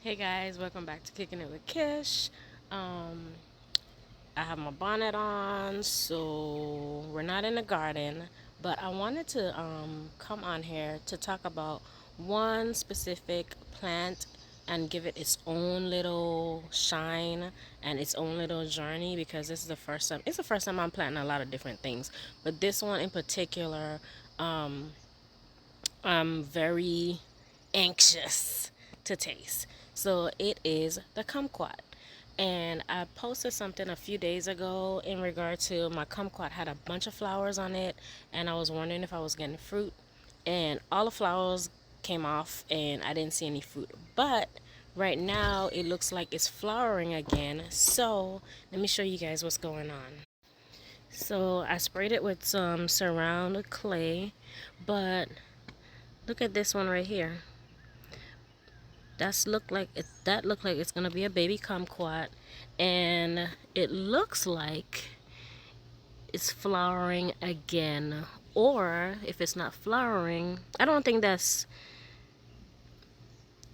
Hey guys, welcome back to Kicking It with Kish. I have my bonnet on, so we're not in the garden, but I wanted to come on here to talk about one specific plant and give it its own little shine and its own little journey because this is the first time. It's the first time I'm planting a lot of different things, but this one in particular, I'm very anxious to taste. So it is the kumquat. And I posted something a few days ago in regard to my kumquat had a bunch of flowers on it, and I was wondering if I was getting fruit. And all the flowers came off, and I didn't see any fruit. But right now, it looks like it's flowering again. So let me show you guys what's going on. So I sprayed it with some surround clay, but look at this one right here. That looked like it's gonna be a baby kumquat, and it looks like it's flowering again. Or if it's not flowering, I don't think that's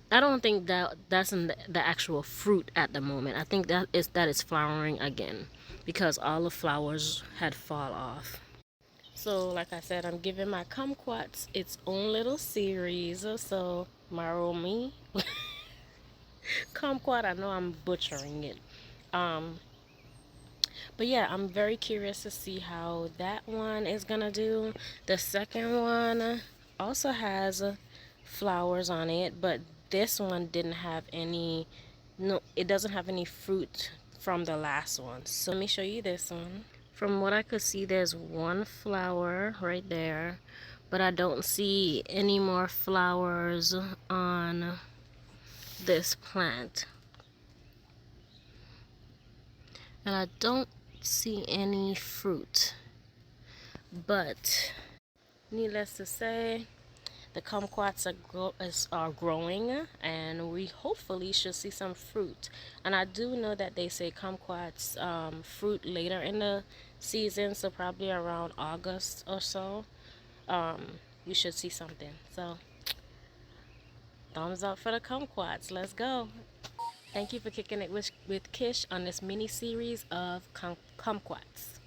in the actual fruit at the moment. I think that it's flowering again because all the flowers had fall off. So like I said, I'm giving my kumquats its own little series. So marrow me. Kumquat, I know I'm butchering it. Um, but yeah, I'm very curious to see how that one is gonna do. The second one also has flowers on it, but this one didn't have any, no, it doesn't have any fruit from the last one. So let me show you this one. From what I could see, there's one flower right there, but I don't see any more flowers on this plant. And I don't see any fruit, but needless to say, the kumquats are growing, and we hopefully should see some fruit. And I do know that they say kumquats fruit later in the season, so probably around August or so. We should see something. So thumbs up for the kumquats. Let's go. Thank you for kicking it with Kish on this mini series of kumquats.